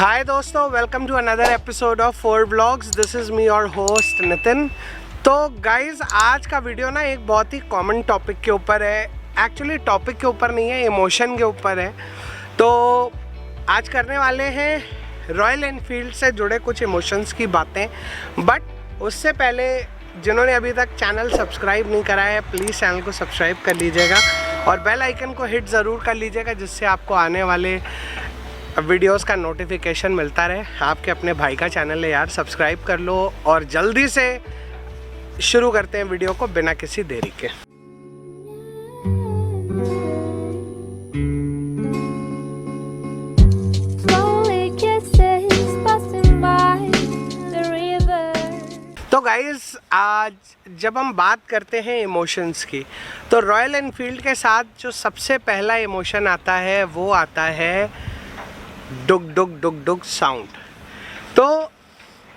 हाय दोस्तों, welcome to another episode of 4 vlogs. This is me your host Nitin. तो guys, आज का वीडियो ना एक बहुत ही कॉमन टॉपिक के ऊपर है। एक्चुअली टॉपिक के ऊपर नहीं है, इमोशन के ऊपर है। तो आज करने वाले हैं रॉयल एनफील्ड से जुड़े कुछ इमोशंस की बातें। बट उससे पहले जिन्होंने अभी तक चैनल सब्सक्राइब नहीं करा है, प्लीज़ चैनल को सब्सक्राइब कर लीजिएगा और बेल आइकन को हिट ज़रूर कर लीजिएगा, जिससे आपको आने वाले वीडियोस का नोटिफिकेशन मिलता रहे। आपके अपने भाई का चैनल है यार, सब्सक्राइब कर लो। और जल्दी से शुरू करते हैं वीडियो को बिना किसी देरी के। तो गाइज़, आज जब हम बात करते हैं इमोशंस की, तो रॉयल एनफील्ड के साथ जो सबसे पहला इमोशन आता है वो आता है डुग डुग डुग डुग साउंड। तो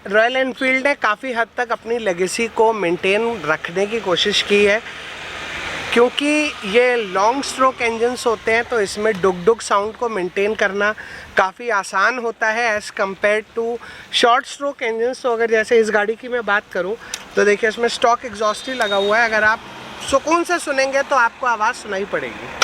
रॉयल एनफील्ड ने काफ़ी हद तक अपनी लेगेसी को मेंटेन रखने की कोशिश की है, क्योंकि ये लॉन्ग स्ट्रोक इंजन्स होते हैं, तो इसमें डुग डुग साउंड को मेंटेन करना काफ़ी आसान होता है as compare to short stroke engines. तो अगर जैसे इस गाड़ी की मैं बात करूं तो देखिए, इसमें स्टॉक एग्जॉस्ट ही लगा हुआ है। अगर आप सुकून से सुनेंगे तो आपको आवाज़ सुनाई पड़ेगी।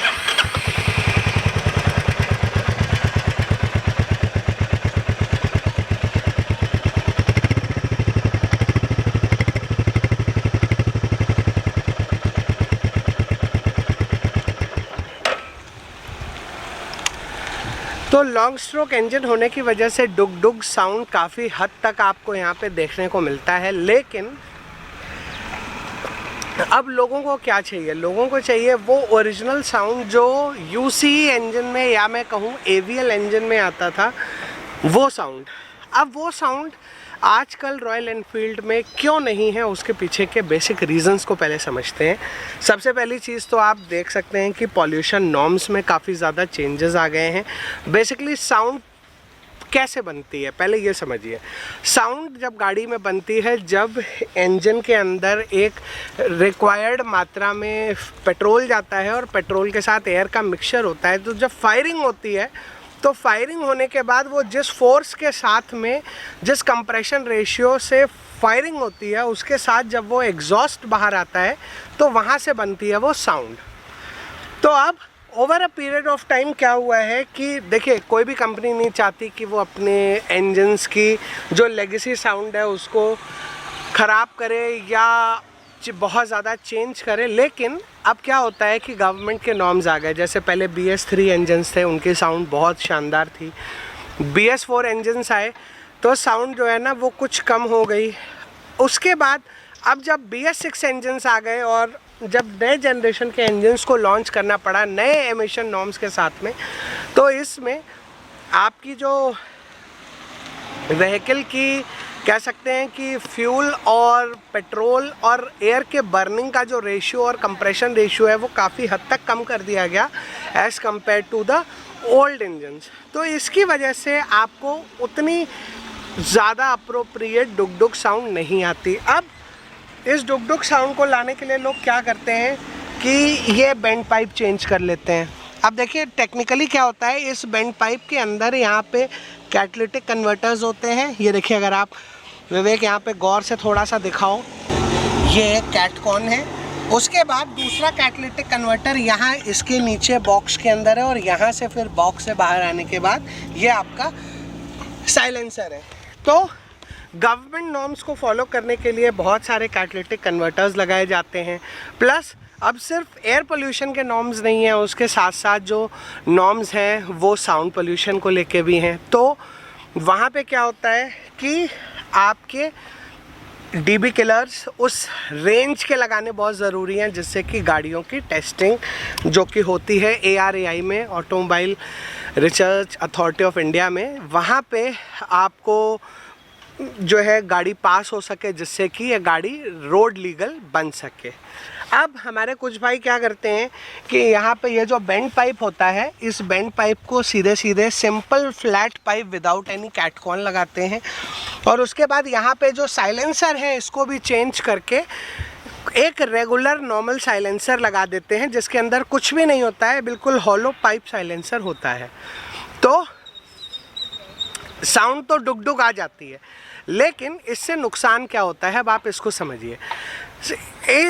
तो लॉन्ग स्ट्रोक इंजन होने की वजह से डुग डुग साउंड काफ़ी हद तक आपको यहाँ पे देखने को मिलता है। लेकिन अब लोगों को क्या चाहिए? लोगों को चाहिए वो ओरिजिनल साउंड जो यूसी इंजन में, या मैं कहूँ एवीएल इंजन में आता था, वो साउंड। अब वो साउंड आजकल रॉयल एनफील्ड में क्यों नहीं है, उसके पीछे के बेसिक रीजंस को पहले समझते हैं। सबसे पहली चीज़ तो आप देख सकते हैं कि पॉल्यूशन नॉर्म्स में काफ़ी ज़्यादा चेंजेस आ गए हैं। बेसिकली साउंड कैसे बनती है, पहले ये समझिए। साउंड जब गाड़ी में बनती है, जब इंजन के अंदर एक रिक्वायर्ड मात्रा में पेट्रोल जाता है और पेट्रोल के साथ एयर का मिक्सचर होता है, तो जब फायरिंग होती है, तो फायरिंग होने के बाद वो जिस फोर्स के साथ में, जिस कंप्रेशन रेशियो से फायरिंग होती है, उसके साथ जब वो एग्जॉस्ट बाहर आता है, तो वहाँ से बनती है वो साउंड। तो अब over a period of time क्या हुआ है कि देखिए, कोई भी कंपनी नहीं चाहती कि वो अपने इंजन्स की जो लेगेसी साउंड है उसको ख़राब करे या बहुत ज़्यादा चेंज करे। लेकिन अब क्या होता है कि गवर्नमेंट के नॉर्म्स आ गए। जैसे पहले BS3 इंजन्स थे, उनकी साउंड बहुत शानदार थी। BS4 इंजन्स आए तो साउंड जो है ना वो कुछ कम हो गई। उसके बाद अब जब BS6 इंजन्स आ गए और जब नए जनरेशन के इंजन्स को लॉन्च करना पड़ा नए एमिशन नॉर्म्स के साथ में, तो इसमें आपकी जो व्हीकल की कह सकते हैं कि फ्यूल और पेट्रोल और एयर के बर्निंग का जो रेशियो और कंप्रेशन रेशियो है, वो काफ़ी हद तक कम कर दिया गया as compare to the old engines. तो इसकी वजह से आपको उतनी ज़्यादा अप्रोप्रिएट डुग डुग साउंड नहीं आती। अब इस डुग डुग साउंड को लाने के लिए लोग क्या करते हैं कि ये बेंड पाइप चेंज कर लेते हैं। अब देखिए, टेक्निकली क्या होता है, इस बेंड पाइप के अंदर यहाँ पे कैटालिटिक कन्वर्टर्स होते हैं। ये देखिए, अगर आप विवेक यहाँ पे गौर से थोड़ा सा दिखाओ, ये कैटकॉन है। उसके बाद दूसरा कैटालिटिक कन्वर्टर यहाँ इसके नीचे बॉक्स के अंदर है, और यहाँ से फिर बॉक्स से बाहर आने के बाद ये आपका साइलेंसर है। तो गवर्नमेंट नॉर्म्स को फॉलो करने के लिए बहुत सारे कैटालिटिक कन्वर्टर्स लगाए जाते हैं। प्लस अब सिर्फ एयर पोल्यूशन के नॉर्म्स नहीं हैं, उसके साथ साथ जो नॉर्म्स हैं वो साउंड पोल्यूशन को लेके भी हैं। तो वहाँ पे क्या होता है कि आपके DB किलर्स उस रेंज के लगाने बहुत ज़रूरी हैं, जिससे कि गाड़ियों की टेस्टिंग जो कि होती है ARAI में, automobile research authority of India में, वहाँ पे आपको जो है गाड़ी पास हो सके, जिससे कि ये गाड़ी रोड लीगल बन सके। अब हमारे कुछ भाई क्या करते हैं कि यहाँ पे ये जो बेंड पाइप होता है, इस बेंड पाइप को सीधे सीधे simple flat pipe without any catcon लगाते हैं, और उसके बाद यहाँ पे जो साइलेंसर है इसको भी चेंज करके एक रेगुलर नॉर्मल साइलेंसर लगा देते हैं, जिसके अंदर कुछ भी नहीं होता है, बिल्कुल हॉलो पाइप साइलेंसर होता है। तो साउंड तो डुक डुक आ जाती है, लेकिन इससे नुकसान क्या होता है अब आप इसको समझिए।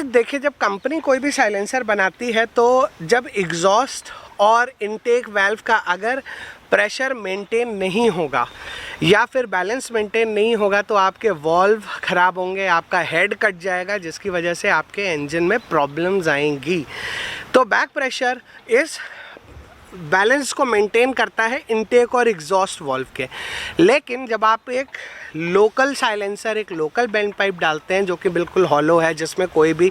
देखिए, जब कंपनी कोई भी साइलेंसर बनाती है तो जब एग्जॉस्ट और इनटेक वाल्व का अगर प्रेशर मेंटेन नहीं होगा या फिर बैलेंस मेंटेन नहीं होगा तो आपके वाल्व ख़राब होंगे, आपका हेड कट जाएगा, जिसकी वजह से आपके इंजन में प्रॉब्लम्स आएंगी। तो बैक प्रेशर इस बैलेंस को मेंटेन करता है इनटेक और एग्जॉस्ट वाल्व के। लेकिन जब आप एक लोकल साइलेंसर, एक लोकल बेंड पाइप डालते हैं जो कि बिल्कुल हॉलो है, जिसमें कोई भी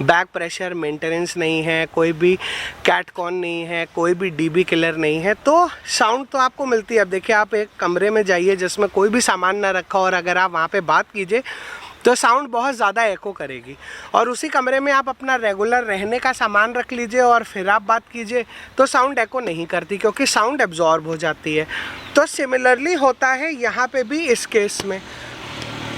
बैक प्रेशर मेंटेनेंस नहीं है, कोई भी कैटकॉन नहीं है, कोई भी डीबी किलर नहीं है, तो साउंड तो आपको मिलती है। अब देखिए, आप एक कमरे में जाइए जिसमें कोई भी सामान ना रखा और अगर आप वहाँ पे बात कीजिए तो साउंड बहुत ज़्यादा एको करेगी। और उसी कमरे में आप अपना रेगुलर रहने का सामान रख लीजिए और फिर आप बात कीजिए तो साउंड एको नहीं करती, क्योंकि साउंड एब्जॉर्ब हो जाती है। तो सिमिलरली होता है यहाँ पे भी इस केस में।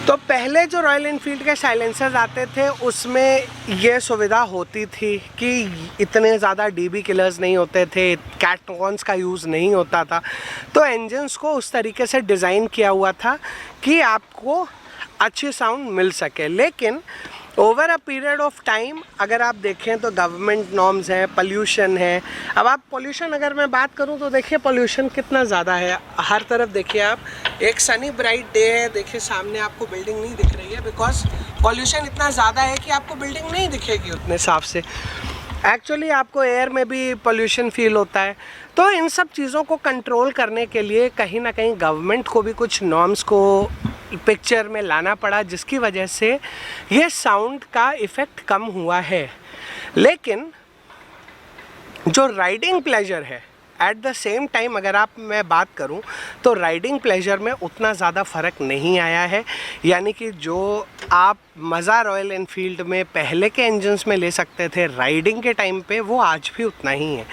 तो पहले जो रॉयल एनफील्ड के साइलेंसर्स आते थे उसमें ये सुविधा होती थी कि इतने ज़्यादा डीबी किलर्स नहीं होते थे, कैटकॉन्स का यूज़ नहीं होता था, तो इंजन्स को उस तरीके से डिज़ाइन किया हुआ था कि आपको अच्छी साउंड मिल सके। लेकिन over a period of time अगर आप देखें तो गवर्नमेंट नॉर्म्स हैं, पोल्यूशन है। अब आप पोल्यूशन अगर मैं बात करूं तो देखिए पोल्यूशन कितना ज़्यादा है। हर तरफ देखिए आप, एक सनी ब्राइट डे है, देखिए सामने आपको बिल्डिंग नहीं दिख रही है बिकॉज पोल्यूशन इतना ज़्यादा है कि आपको बिल्डिंग नहीं दिखेगी उतने साफ से। एक्चुअली आपको एयर में भी पोल्यूशन फील होता है। तो इन सब चीज़ों को कंट्रोल करने के लिए कहीं ना कहीं गवर्नमेंट को भी कुछ नॉर्म्स को पिक्चर में लाना पड़ा, जिसकी वजह से ये साउंड का इफ़ेक्ट कम हुआ है। लेकिन जो राइडिंग प्लेजर है एट द सेम टाइम अगर मैं बात करूं तो राइडिंग प्लेजर में उतना ज़्यादा फ़र्क नहीं आया है। यानी कि जो आप मज़ा रॉयल एनफील्ड में पहले के इंजन्स में ले सकते थे राइडिंग के टाइम पे, वो आज भी उतना ही है।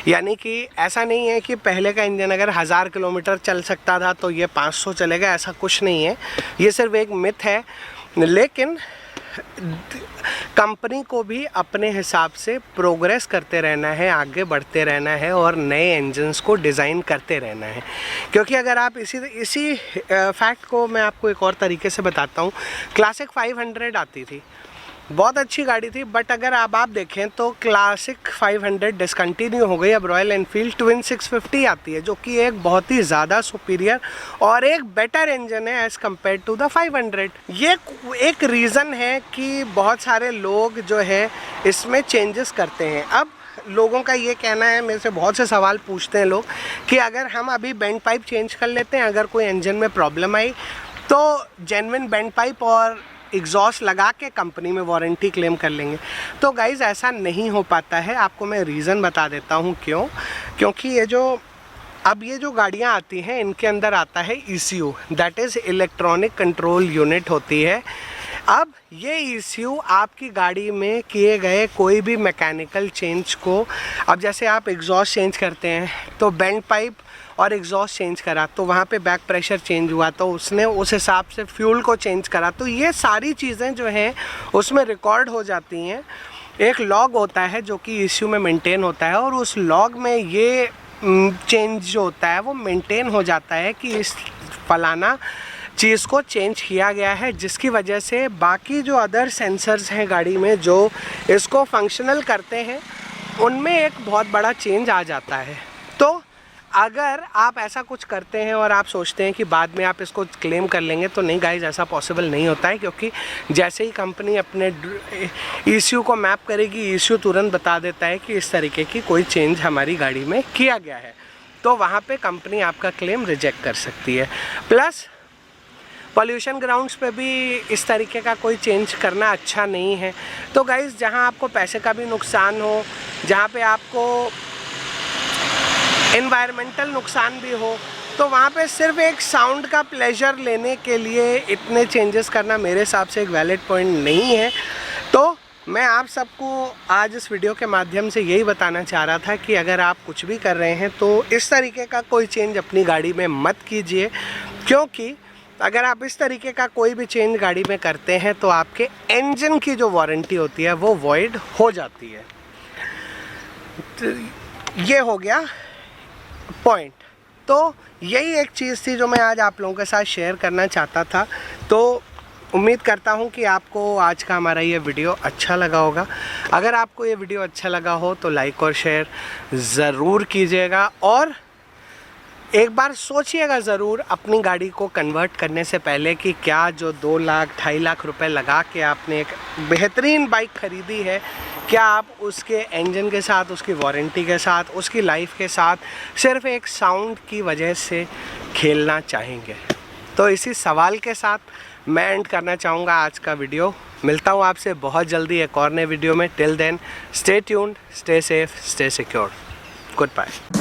यानी कि ऐसा नहीं है कि पहले का इंजन अगर 1000 किलोमीटर चल सकता था तो ये 500 चलेगा, ऐसा कुछ नहीं है, ये सिर्फ एक मिथ है। लेकिन कंपनी को भी अपने हिसाब से प्रोग्रेस करते रहना है, आगे बढ़ते रहना है और नए इंजन्स को डिज़ाइन करते रहना है। क्योंकि अगर आप इसी फैक्ट को मैं आपको एक और तरीके से बताता हूँ। क्लासिक 500 आती थी, बहुत अच्छी गाड़ी थी, बट अगर अब आप देखें तो क्लासिक 500 डिसकंटिन्यू हो गई। अब रॉयल एनफील्ड ट्विन 650 आती है जो कि एक बहुत ही ज़्यादा सुपीरियर और एक बेटर इंजन है एज़ कम्पेयर टू द 500। ये एक रीज़न है कि बहुत सारे लोग जो है इसमें चेंजेस करते हैं। अब लोगों का ये कहना है, मेरे से बहुत से सवाल पूछते हैं लोग कि अगर हम अभी बेंड पाइप चेंज कर लेते हैं, अगर कोई इंजन में प्रॉब्लम आई तो जेन्युइन बेंड पाइप और एग्जॉस्ट लगा के कंपनी में वारंटी क्लेम कर लेंगे। तो गाइज़ ऐसा नहीं हो पाता है। आपको मैं रीज़न बता देता हूँ क्यों। क्योंकि ये जो गाड़ियाँ आती हैं इनके अंदर आता है ECU, that is electronic control unit होती है। अब ये ECU आपकी गाड़ी में किए गए कोई भी मैकेनिकल चेंज को, अब जैसे आप एग्जॉस्ट चेंज करते हैं तो बेंड पाइप और एग्जॉस्ट चेंज करा तो वहाँ पे बैक प्रेशर चेंज हुआ तो उसने उस हिसाब से फ्यूल को चेंज करा, तो ये सारी चीज़ें जो हैं उसमें रिकॉर्ड हो जाती हैं। एक लॉग होता है जो कि ECU में मेंटेन होता है और उस लॉग में ये चेंज जो होता है वो मेंटेन हो जाता है कि इस फलाना चीज़ को चेंज किया गया है, जिसकी वजह से बाकी जो अदर सेंसर्स हैं गाड़ी में जो इसको फंक्शनल करते हैं उनमें एक बहुत बड़ा चेंज आ जाता है। तो अगर आप ऐसा कुछ करते हैं और आप सोचते हैं कि बाद में आप इसको क्लेम कर लेंगे, तो नहीं गाइज, ऐसा पॉसिबल नहीं होता है। क्योंकि जैसे ही कंपनी अपने ECU को मैप करेगी, ECU तुरंत बता देता है कि इस तरीके की कोई चेंज हमारी गाड़ी में किया गया है, तो वहाँ पे कंपनी आपका क्लेम रिजेक्ट कर सकती है। प्लस पॉल्यूशन ग्राउंड्स पे भी इस तरीके का कोई चेंज करना अच्छा नहीं है। तो गाइज़, जहाँ आपको पैसे का भी नुकसान हो, जहाँ पे आपको एनवायरमेंटल नुकसान भी हो, तो वहाँ पे सिर्फ एक साउंड का प्लेजर लेने के लिए इतने चेंजेस करना मेरे हिसाब से एक वैलिड पॉइंट नहीं है। तो मैं आप सबको आज इस वीडियो के माध्यम से यही बताना चाह रहा था कि अगर आप कुछ भी कर रहे हैं तो इस तरीके का कोई चेंज अपनी गाड़ी में मत कीजिए। क्योंकि अगर आप इस तरीके का कोई भी चेंज गाड़ी में करते हैं तो आपके इंजन की जो वारंटी होती है वो वॉइड हो जाती है। तो ये हो गया पॉइंट। तो यही एक चीज़ थी जो मैं आज आप लोगों के साथ शेयर करना चाहता था। तो उम्मीद करता हूँ कि आपको आज का हमारा ये वीडियो अच्छा लगा होगा। अगर आपको ये वीडियो अच्छा लगा हो तो लाइक और शेयर ज़रूर कीजिएगा, और एक बार सोचिएगा ज़रूर अपनी गाड़ी को कन्वर्ट करने से पहले कि क्या जो 2 लाख 2.5 लाख रुपए लगा के आपने एक बेहतरीन बाइक ख़रीदी है, क्या आप उसके इंजन के साथ, उसकी वारंटी के साथ, उसकी लाइफ के साथ सिर्फ एक साउंड की वजह से खेलना चाहेंगे। तो इसी सवाल के साथ मैं एंड करना चाहूँगा आज का वीडियो। मिलता हूँ आपसे बहुत जल्दी एक और नए वीडियो में। Till then stay tuned, stay safe, stay secure. Good bye.